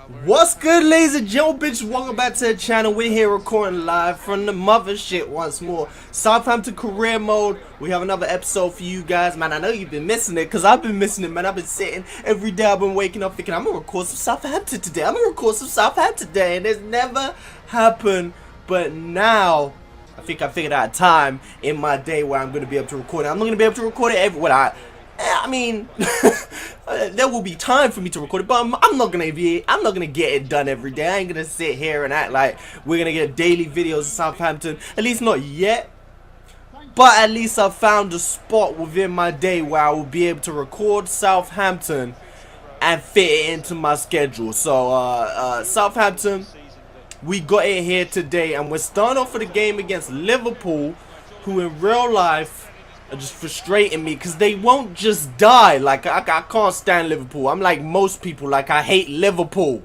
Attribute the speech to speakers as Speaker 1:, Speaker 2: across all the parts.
Speaker 1: What's good, ladies and gentlemen? Bitches, welcome back to the channel. We're here recording live from the mothership once more. Southampton career mode. We have another episode for you guys, man. I know you've been missing it, because I've been missing it, man. I've been sitting every day. I've been waking up thinking, I'm gonna record some Southampton today. And it's never happened. But now, I think I figured out a time in my day where I'm gonna be able to record it. I'm not gonna be able to record it everywhere. I mean, there will be time for me to record it, but I'm not gonna get it done every day. I ain't gonna sit here and act like we're gonna get daily videos of Southampton. At least not yet. But at least I found a spot within my day where I will be able to record Southampton and fit it into my schedule. So Southampton, we got it here today, and we're starting off with a game against Liverpool, who in real life are just frustrating me because they won't just die. Like I can't stand Liverpool. I'm like most people, like I hate Liverpool.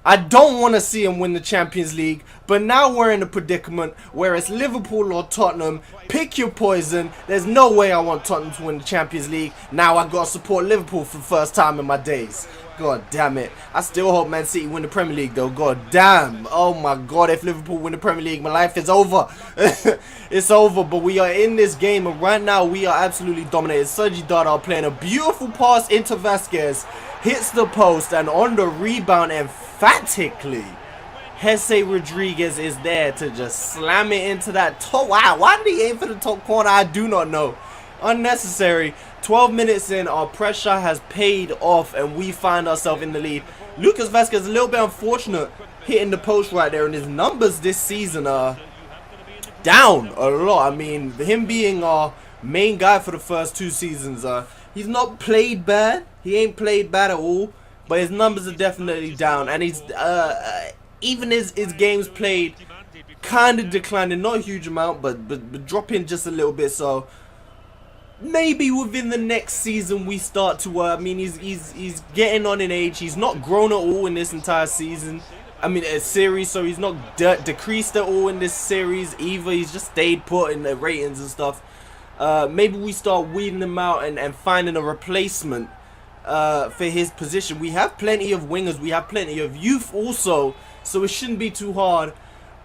Speaker 1: I don't want to see them win the Champions League, but now we're in a predicament where it's Liverpool or Tottenham. Pick your poison. There's no way I want Tottenham to win the Champions League. Now I gotta support Liverpool for the first time in my days. God damn it. I still hope Man City win the Premier League though. God damn. Oh my god, if Liverpool win the Premier League, my life is over. It's over, but we are in this game, and right now we are absolutely dominated. Sergi Dada playing a beautiful pass into Vasquez. Hits the post, and on the rebound emphatically, Jesse Rodriguez is there to just slam it into that top. Wow, why did he aim for the top corner? I do not know. Unnecessary. 12 minutes in, our pressure has paid off, and we find ourselves in the lead. Lucas Vasquez a little bit unfortunate hitting the post right there, and his numbers this season are down a lot. I mean, him being our main guy for the first two seasons, he's not played bad. He ain't played bad at all, but his numbers are definitely down, and he's even his games played kind of declining, not a huge amount, but dropping just a little bit. So maybe within the next season we start to I mean, he's getting on in age. He's not grown at all in this entire season. I mean, a series, so he's not decreased at all in this series either. He's just stayed put in the ratings and stuff. Maybe we start weeding him out and finding a replacement for his position. We have plenty of wingers. We have plenty of youth also, so it shouldn't be too hard.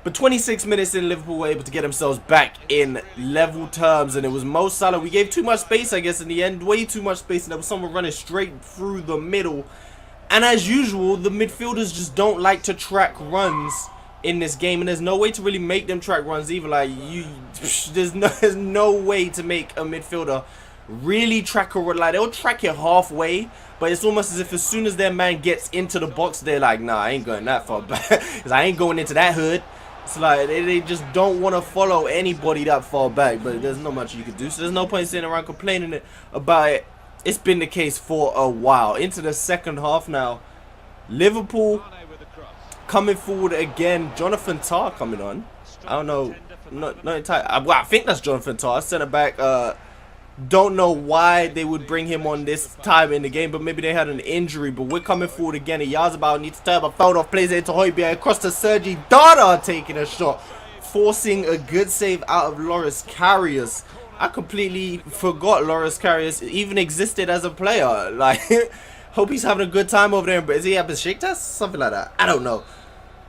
Speaker 1: But 26 minutes in, Liverpool were able to get themselves back in level terms, and it was Mo Salah. We gave too much space, I guess, in the end. Way too much space, and there was someone running straight through the middle. And as usual, the midfielders just don't like to track runs in this game, and there's no way to really make them track runs either. Like, there's no way to make a midfielder really track a run. Like, they'll track it halfway, but it's almost as if as soon as their man gets into the box, they're like, nah, I ain't going that far back, because I ain't going into that hood. It's like they just don't want to follow anybody that far back, but there's not much you can do, so there's no point sitting around complaining about it. It's been the case for a while. Into the second half now. Liverpool coming forward again. Jonathan Tah coming on. I don't know. Not entirely. Well, I think that's Jonathan Tah, centre back. Don't know why they would bring him on this time in the game, but maybe they had an injury. But we're coming forward again. Yazabal needs to turn a foul off. Plays it to Højbjerg across to Sergi Dada, taking a shot, forcing a good save out of Loris Karius. I completely forgot Loris Karius even existed as a player. Like, hope he's having a good time over there. But is he at Besiktas? Something like that. I don't know.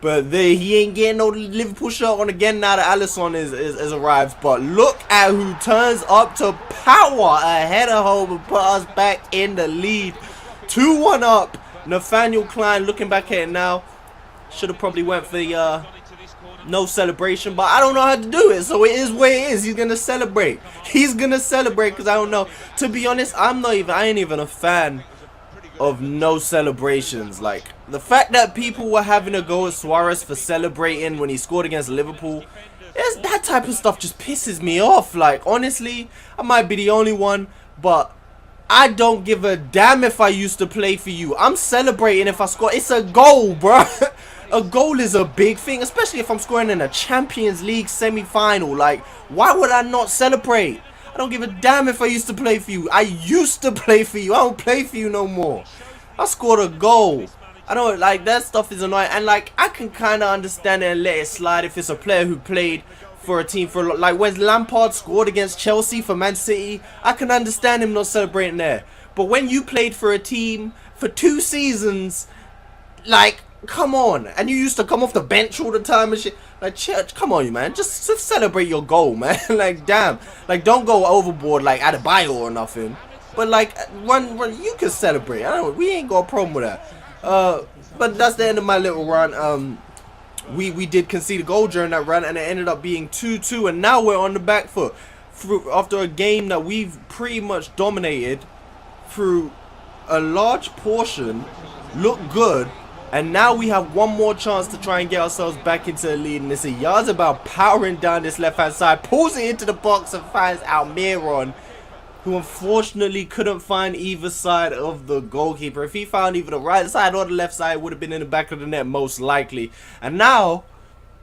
Speaker 1: But he ain't getting no Liverpool shirt on again now that Alisson is arrived. But look at who turns up to power ahead of home and put us back in the lead. 2-1 up. Nathaniel Klein looking back at it now. Should have probably went for the no celebration, but I don't know how to do it, so it is what it is. He's gonna celebrate. He's gonna celebrate because I don't know. To be honest, I ain't even a fan of no celebrations. Like, the fact that people were having a go at Suarez for celebrating when he scored against Liverpool, that type of stuff just pisses me off. Like, honestly, I might be the only one, but I don't give a damn if I used to play for you. I'm celebrating if I score. It's a goal, bro. A goal is a big thing, especially if I'm scoring in a Champions League semi-final. Like, why would I not celebrate? I don't give a damn if I used to play for you. I used to play for you. I don't play for you no more. I scored a goal. I don't, like, that stuff is annoying. And, like, I can kind of understand it and let it slide if it's a player who played for a team for a lot. Like, when Lampard scored against Chelsea for Man City, I can understand him not celebrating there. But when you played for a team for 2 seasons Like, come on. And you used to come off the bench all the time and shit. Like, come on, you man. Just celebrate your goal, man. Like, damn. Like, don't go overboard like Adebayo or nothing. But like, run, you can celebrate. We ain't got a problem with that. But that's the end of my little run. We did concede a goal during that run, and it ended up being 2-2, and now we're on the back foot after a game that we've pretty much dominated through a large portion, looked good, and now we have one more chance to try and get ourselves back into the lead. And it's a Yazabal powering down this left hand side, pulls it into the box and finds Almiron, who unfortunately couldn't find either side of the goalkeeper. If he found either the right side or the left side, it would have been in the back of the net most likely. And now,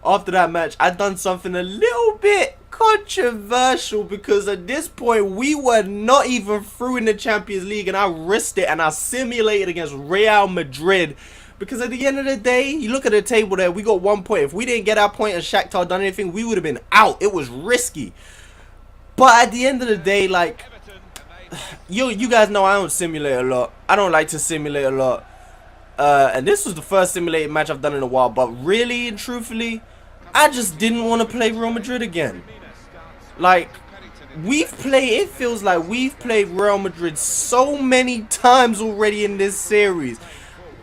Speaker 1: after that match, I done something a little bit controversial, because at this point we were not even through in the Champions League, and I risked it and I simulated against Real Madrid. Because at the end of the day, you look at the table there, we got 1 point. If we didn't get our point and Shakhtar done anything, we would have been out. It was risky. But at the end of the day, like, you guys know I don't simulate a lot. I don't like to simulate a lot. And this was the first simulated match I've done in a while. But really and truthfully, I just didn't want to play Real Madrid again. Like, it feels like we've played Real Madrid so many times already in this series.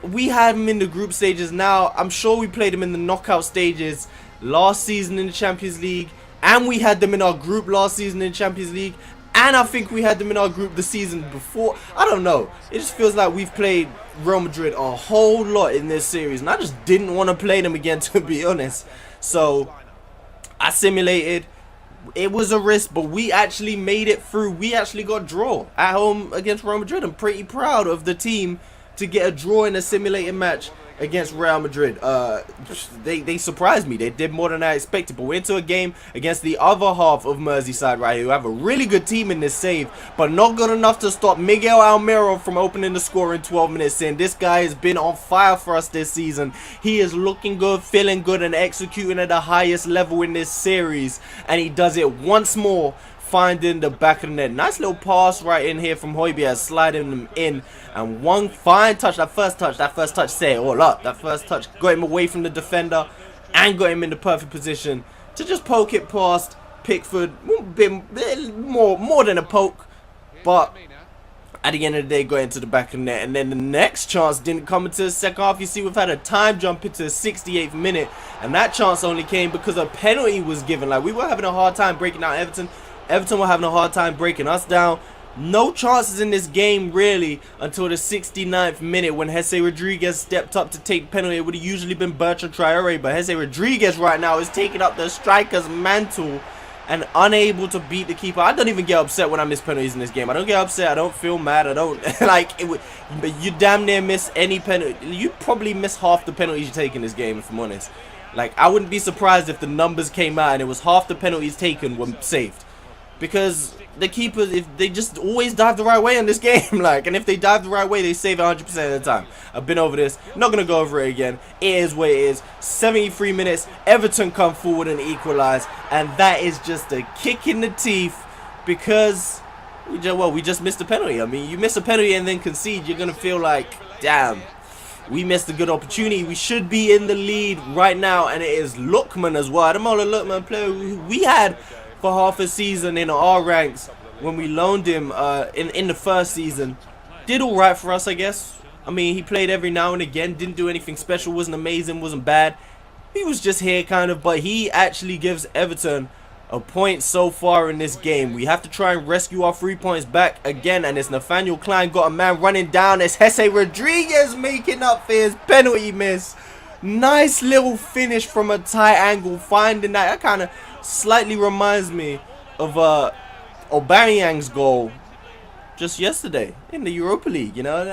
Speaker 1: We had them in the group stages now. I'm sure we played them in the knockout stages last season in the Champions League. And we had them in our group last season in the Champions League. And I think we had them in our group the season before. I don't know. It just feels like we've played Real Madrid a whole lot in this series. And I just didn't want to play them again, to be honest. So, I simulated. It was a risk, but we actually made it through. We actually got a draw at home against Real Madrid. I'm pretty proud of the team to get a draw in a simulated match against Real Madrid. They surprised me. They did more than I expected. But we're into a game against the other half of Merseyside right here, who have a really good team in this save, but not good enough to stop Miguel Almiron from opening the score in 12 minutes in. This guy has been on fire for us this season. He is looking good, feeling good, and executing at the highest level in this series. And he does it once more, finding the back of the net. Nice little pass right in here from Højbjerg, sliding them in. And one fine touch, that first touch set it all up. That first touch got him away from the defender and got him in the perfect position to just poke it past Pickford. A bit more than a poke, but at the end of the day, got into the back of the net. And then the next chance didn't come into the second half. You see, we've had a time jump into the 68th minute, and that chance only came because a penalty was given. Like, we were having a hard time breaking down Everton. Everton were having a hard time breaking us down. No chances in this game, really, until the 69th minute when Jesse Rodriguez stepped up to take penalty. It would have usually been Bertrand Traore, but Jesse Rodriguez right now is taking up the striker's mantle and unable to beat the keeper. I don't even get upset when I miss penalties in this game. I don't get upset. I don't feel mad. I don't, like, but you damn near miss any penalty. You probably miss half the penalties you take in this game, if I'm honest. Like, I wouldn't be surprised if the numbers came out and it was half the penalties taken were saved. Because the keepers, if they just always dive the right way in this game, like, and if they dive the right way, they save it 100% of the time. I've been over this, not going to go over it again. It is what it is. 73 minutes, Everton come forward and equalize, and that is just a kick in the teeth, because, we just missed a penalty. I mean, you miss a penalty and then concede, you're going to feel like, damn, we missed a good opportunity. We should be in the lead right now, and it is Lookman as well. Ademola Lookman, player we had for half a season in our ranks when we loaned him in the first season. Did alright for us, I guess. I mean, he played every now and again, didn't do anything special, wasn't amazing, wasn't bad. He was just here kind of, but he actually gives Everton a point so far in this game. We have to try and rescue our 3 points back again, and it's Nathaniel Klein got a man running down. It's Jesse Rodriguez making up for his penalty miss. Nice little finish from a tight angle, finding that. That kind of slightly reminds me of Aubameyang's goal just yesterday in the Europa League. You know,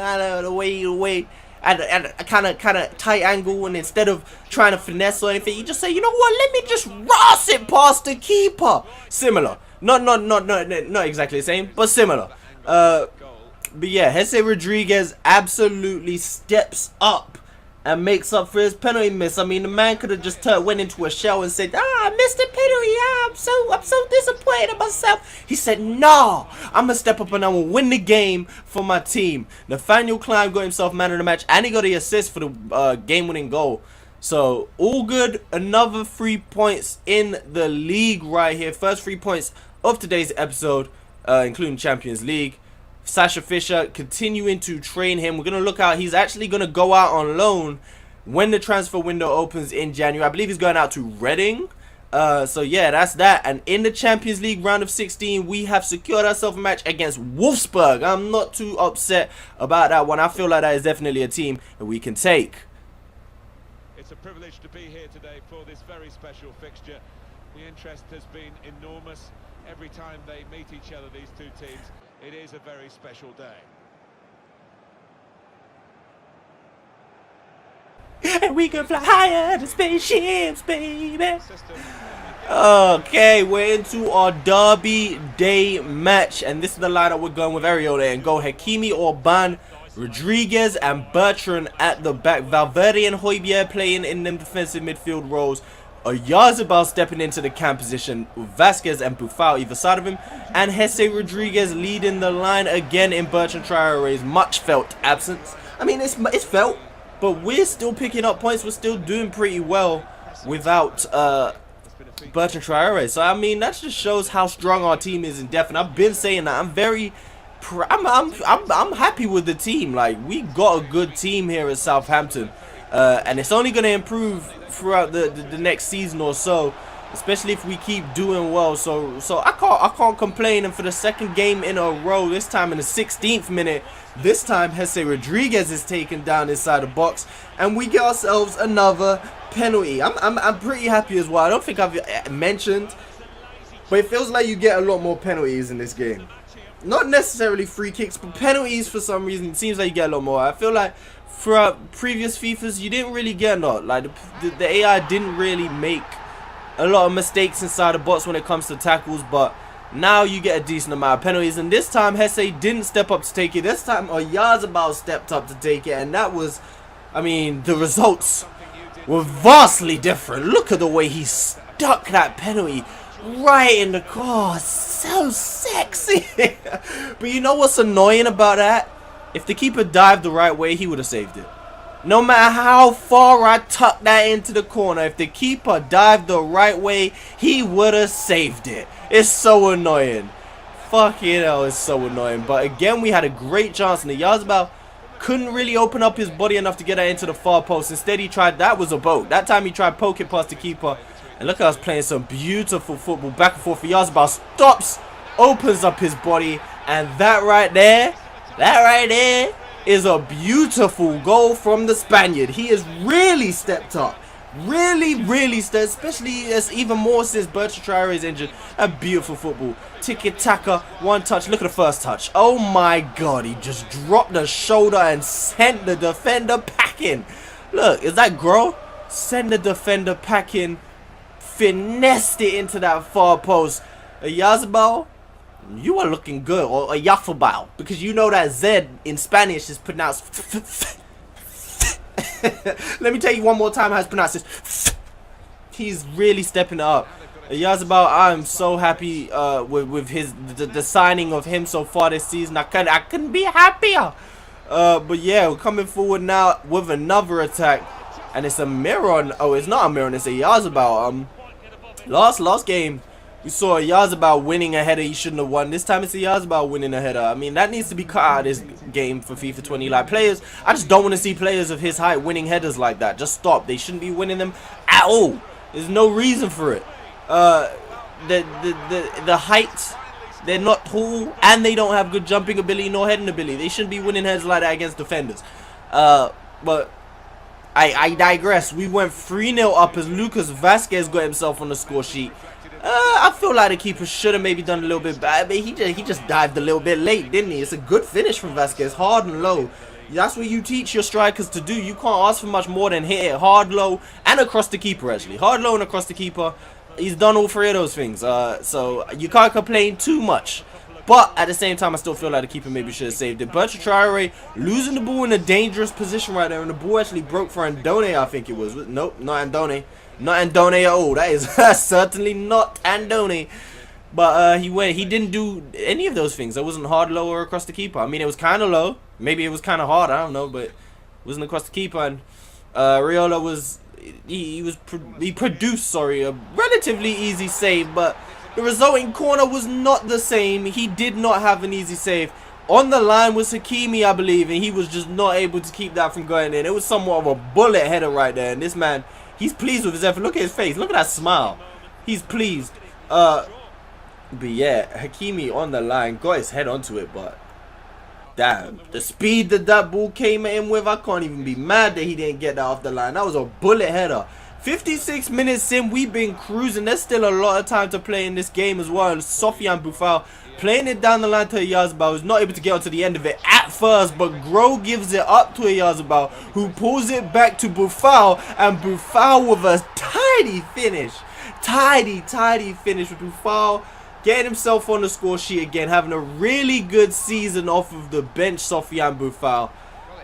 Speaker 1: the way at a kind of tight angle, and instead of trying to finesse or anything, you just say, you know what, let me just ross it past the keeper. Similar, not exactly the same, but similar. But yeah, Jesse Rodriguez absolutely steps up and makes up for his penalty miss. I mean, the man could have just went into a shell and said, I missed a penalty. I'm so disappointed in myself. He said, nah, I'm going to step up and I'm going to win the game for my team. Nathaniel Klein got himself man of the match, and he got the assist for the game-winning goal. So, all good. Another 3 points in the league right here. First 3 points of today's episode, including Champions League. Sasha Fisher continuing to train him. We're going to look out. He's actually going to go out on loan when the transfer window opens in January. I believe he's going out to Reading. So yeah, that's that. And in the Champions League round of 16, we have secured ourselves a match against Wolfsburg. I'm not too upset about that one. I feel like that is definitely a team that we can take.
Speaker 2: It's a privilege to be here today for this very special fixture. The interest has been enormous. Every time they meet each other, these two teams, it is a very special day.
Speaker 1: And we can fly higher than spaceships, baby. Okay, we're into our Derby Day match. And this is the lineup we're going with. Ariole and go Hakimi, Orban, Rodriguez and Bertrand at the back. Valverde and Højbjerg playing in them defensive midfield roles. Oyarzabal stepping into the cam position with Vasquez and Buffal either side of him. And Jesse Rodriguez leading the line again in Bertrand Traore's much felt absence. I mean, it's felt, but we're still picking up points. We're still doing pretty well without Bertrand Traore. So, I mean, that just shows how strong our team is in depth. And I've been saying that. I'm happy with the team. Like, we got a good team here at Southampton, and it's only going to improve throughout the next season or so, especially if we keep doing well. So I can't complain. And for the second game in a row, this time in the 16th minute, this time Jesse Rodriguez is taken down inside the box, and we get ourselves another penalty. I'm pretty happy as well. I don't think I've mentioned, but it feels like you get a lot more penalties in this game. Not necessarily free kicks, but penalties for some reason. It seems like you get a lot more. I feel like throughout previous FIFAs, you didn't really get a lot. Like, the AI didn't really make a lot of mistakes inside the box when it comes to tackles, but now you get a decent amount of penalties. And this time, Hesse didn't step up to take it. This time, Oyarzabal stepped up to take it, and that was, I mean, the results were vastly different. Look at the way he stuck that penalty right in the car. So sexy. But you know what's annoying about that? If the keeper dived the right way, he would have saved it. No matter how far I tucked that into the corner, if the keeper dived the right way, he would have saved it. It's so annoying. Fucking hell, it's so annoying. But again, we had a great chance, and the Oyarzabal couldn't really open up his body enough to get that into the far post. Instead, he tried, that was a boat. That time he tried poking past the keeper. And look at us playing some beautiful football back and forth. Oyarzabal stops, opens up his body, and that right there is a beautiful goal from the Spaniard. He has really stepped up. Really stepped, especially as even more since Bertrand Traore is injured. A beautiful football. Tiki-taka, one touch. Look at the first touch. Oh my god, he just dropped the shoulder and sent the defender packing. Look, is that Gro? Send the defender packing. Finessed it into that far post. Oyarzabal, you are looking good. Or Oyarzabal, because you know that Z in Spanish is pronounced let me tell you one more time how it's pronounced. This. He's really stepping up. Oyarzabal, I'm so happy with the signing of him so far this season. I couldn't be happier. But yeah, we're coming forward now with another attack, and it's a Miron. Oh, it's not a Miron. It's a Oyarzabal. Last game, we saw Oyarzabal winning a header he shouldn't have won. This time it's Oyarzabal winning a header. I mean, that needs to be cut out of this game for FIFA 20. Like, players, I just don't want to see players of his height winning headers like that. Just stop. They shouldn't be winning them at all. There's no reason for it. The height, they're not tall, and they don't have good jumping ability nor heading ability. They shouldn't be winning headers like that against defenders. But I digress. We went 3-0 up as Lucas Vasquez got himself on the score sheet. I feel like the keeper should have maybe done a little bit better, but he just dived a little bit late, didn't he? It's a good finish from Vasquez, hard and low. That's what you teach your strikers to do. You can't ask for much more than hit it hard, low, and across the keeper, actually. Hard, low, and across the keeper. He's done all three of those things, so you can't complain too much But at the same time, I still feel like the keeper maybe should have saved it. Bertrand Traore losing the ball in a dangerous position right there, and the ball actually broke for Andone, I think it was. Nope, not Andone. Not Andone at all. That is certainly not Andone. But he didn't do any of those things. It wasn't hard, low, or across the keeper. I mean, it was kind of low. Maybe it was kind of hard. I don't know, but it wasn't across the keeper. And Riola was he produced a relatively easy save, but the resulting corner was not the same. He did not have an easy save. On the line was Hakimi, I believe, and he was just not able to keep that from going in. It was somewhat of a bullet header right there, and this man, he's pleased with his effort. Look at his face. Look at that smile. He's pleased. But yeah, Hakimi on the line got his head onto it, but damn, the speed that ball came at him with, I can't even be mad that he didn't get that off the line. That was a bullet header. 56 minutes in, we've been cruising. There's still a lot of time to play in this game as well. Sofiane Boufal playing it down the line to Yazbal, who's not able to get onto the end of it at first, but Gro gives it up to Yazbal, who pulls it back to Boufal, and Boufal with a tidy finish. Tidy finish with Boufal getting himself on the score sheet again, having a really good season off of the bench. Sofiane Boufal.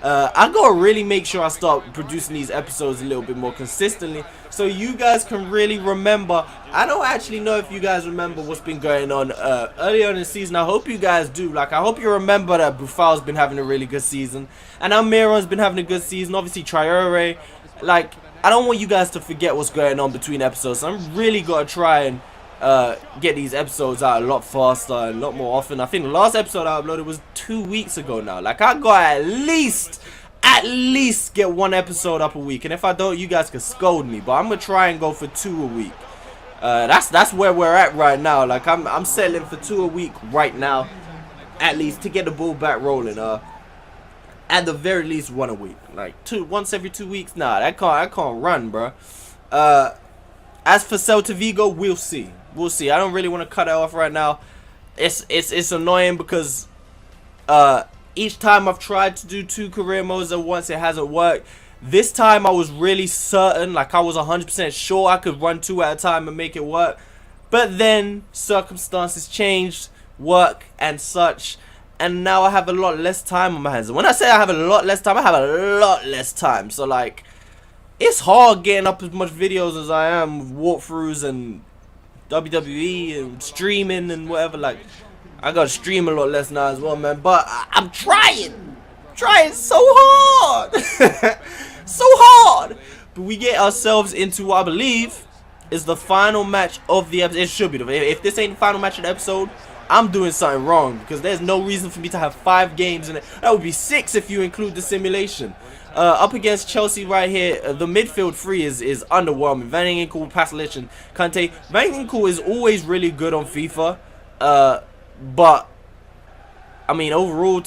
Speaker 1: I gotta really make sure I start producing these episodes a little bit more consistently, so you guys can really remember. I don't actually know if you guys remember what's been going on earlier in the season. I hope you guys do. Like, I hope you remember that Boufal's been having a really good season, and Almiron's been having a good season. Obviously, Traore. Like, I don't want you guys to forget what's going on between episodes. So I'm really gotta try and get these episodes out a lot faster and a lot more often. I think the last episode I uploaded was 2 weeks ago now. Like, I got at least get one episode up a week, and if I don't, you guys can scold me, but I'm gonna try and go for 2 a week. That's where we're at right now. Like, I'm settling for 2 a week right now, at least, to get the ball back rolling. At the very least, 1 a week. Like, once every 2 weeks. Nah, I can't run, bro. As for Celta Vigo, we'll see. We'll see. I don't really want to cut it off right now. It's annoying because each time I've tried to do 2 career modes at once, it hasn't worked. This time I was really certain, like I was 100% sure I could run 2 at a time and make it work. But then circumstances changed, work and such, and now I have a lot less time on my hands. And when I say I have a lot less time, I have a lot less time. So, like, it's hard getting up as much videos as I am with walkthroughs and WWE and streaming and whatever. Like, I gotta stream a lot less now as well, man. But I'm trying so hard. So hard. But we get ourselves into what I believe is the final match of the episode. It should be. If this ain't the final match of the episode, I'm doing something wrong, because there's no reason for me to have 5 games in it. That would be 6 if you include the simulation. Up against Chelsea right here, the midfield 3 is underwhelming. Van Ginkel, Pasalic, and Kante. Van Ginkel is always really good on FIFA, but I mean, overall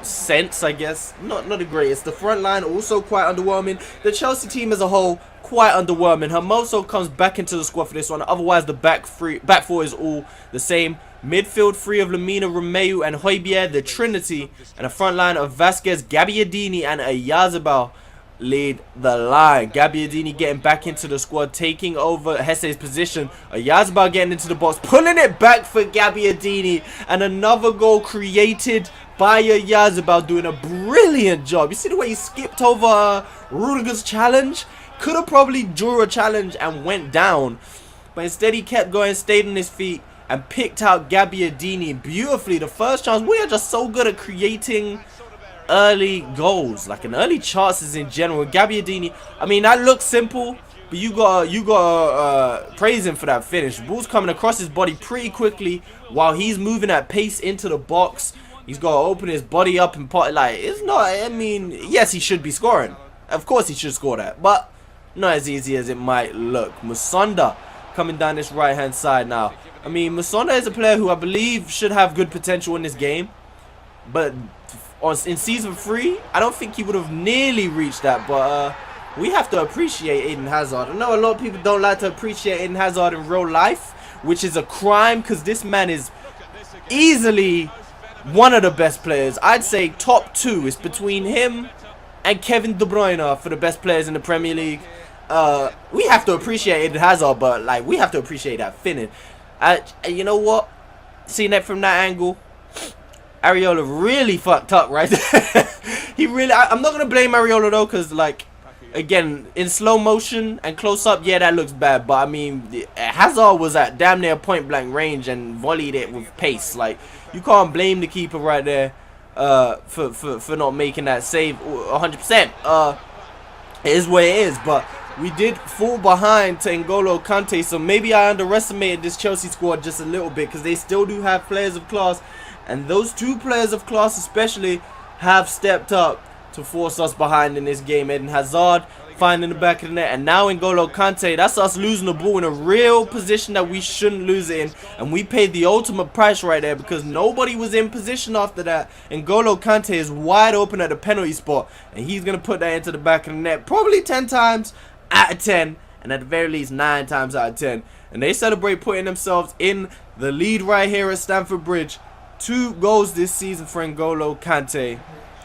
Speaker 1: sense, I guess, not the greatest. The front line also quite underwhelming. The Chelsea team as a whole, quite underwhelming. Hermoso comes back into the squad for this one. Otherwise, the back 4 is all the same. Midfield 3 of Lamina, Romeu, and Højbjerg, the Trinity, and a front line of Vasquez, Gabbiadini, and Oyarzabal lead the line. Gabbiadini getting back into the squad, taking over Hesse's position. Oyarzabal getting into the box, pulling it back for Gabbiadini, and another goal created by Oyarzabal, doing a brilliant job. You see the way he skipped over Rudiger's challenge? Could have probably drew a challenge and went down, but instead he kept going, stayed on his feet, and picked out Gabbiadini beautifully. The first chance, we are just so good at creating early goals, like, and early chances in general. Gabbiadini, I mean, that looks simple, but you gotta praise him for that finish. Ball's coming across his body pretty quickly while he's moving at pace into the box. He's got to open his body up and part, like, it's not, I mean, yes, he should be scoring. Of course he should score that, but not as easy as it might look. Musonda coming down this right hand side now. I mean, Musonda is a player who I believe should have good potential in this game, but in season 3, I don't think he would have nearly reached that. But we have to appreciate Eden Hazard. I know a lot of people don't like to appreciate Eden Hazard in real life, which is a crime, because this man is easily one of the best players. I'd say top 2 is between him and Kevin De Bruyne for the best players in the Premier League. We have to appreciate Eden Hazard, but, like, we have to appreciate that finish. You know what? Seeing that from that angle, Areola really fucked up right there. He really. I'm not gonna blame Areola though, cause like, again, in slow motion and close up, yeah, that looks bad. But I mean, Hazard was at damn near point blank range and volleyed it with pace. Like, you can't blame the keeper right there for not making that save 100%. It is what it is. But we did fall behind to N'Golo Kante, so maybe I underestimated this Chelsea squad just a little bit, because they still do have players of class, and those two players of class especially have stepped up to force us behind in this game. Eden Hazard finding the back of the net, and now N'Golo Kante. That's us losing the ball in a real position that we shouldn't lose it in, and we paid the ultimate price right there because nobody was in position after that. N'Golo Kante is wide open at the penalty spot, and he's going to put that into the back of the net probably 10 times out of 10, and at the very least 9 times out of 10. And they celebrate putting themselves in the lead right here at Stamford Bridge. 2 goals this season for N'Golo Kante.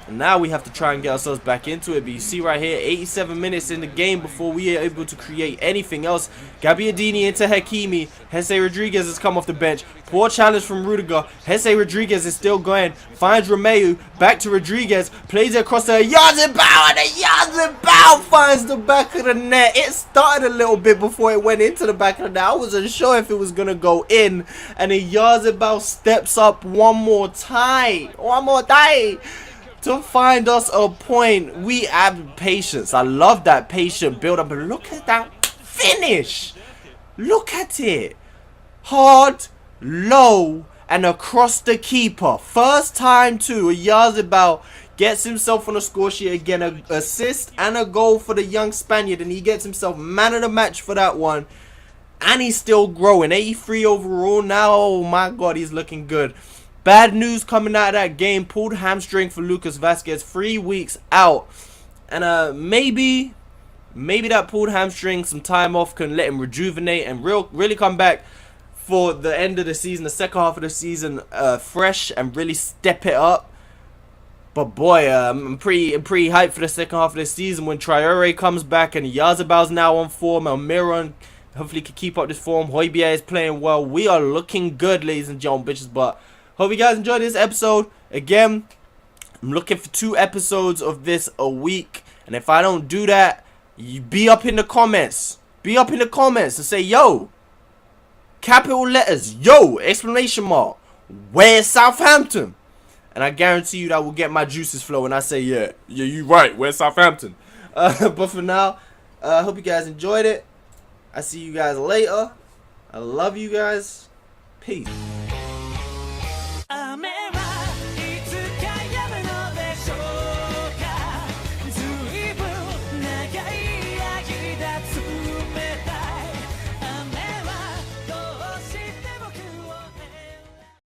Speaker 1: And now we have to try and get ourselves back into it. But you see right here, 87 minutes in the game before we are able to create anything else. Gabbiadini into Hakimi. Jesse Rodriguez has come off the bench. Poor challenge from Rudiger. Jesse Rodriguez is still going. Finds Romeu. Back to Rodriguez. Plays it across the Yazebao. And the Yazebao finds the back of the net. It started a little bit before it went into the back of the net. I wasn't sure if it was going to go in. And the Yazebao steps up one more time. To find us a point. We have patience. I love that patient build up. And look at that finish. Look at it. Hard, low, and across the keeper. First time too. Yazebao gets himself on a score sheet again. An assist and a goal for the young Spaniard. And he gets himself man of the match for that one. And he's still growing. 83 overall now. Oh my god, he's looking good. Bad news coming out of that game. Pulled hamstring for Lucas Vazquez. 3 weeks out. And maybe that pulled hamstring, some time off, can let him rejuvenate and really come back for the end of the season, the second half of the season, fresh and really step it up. But boy, I'm pretty hyped for the second half of the season when Traore comes back and Yazabal's now on form. Almiron hopefully can keep up this form. Højbjerg is playing well. We are looking good, ladies and gentlemen, bitches. But hope you guys enjoyed this episode. Again, I'm looking for 2 episodes of this a week. And if I don't do that, you be up in the comments. Be up in the comments and say, yo, capital letters, yo, exclamation mark, where's Southampton? And I guarantee you that will get my juices flowing. I say, yeah, you right, where's Southampton? But for now, I hope you guys enjoyed it. I see you guys later. I love you guys. Peace.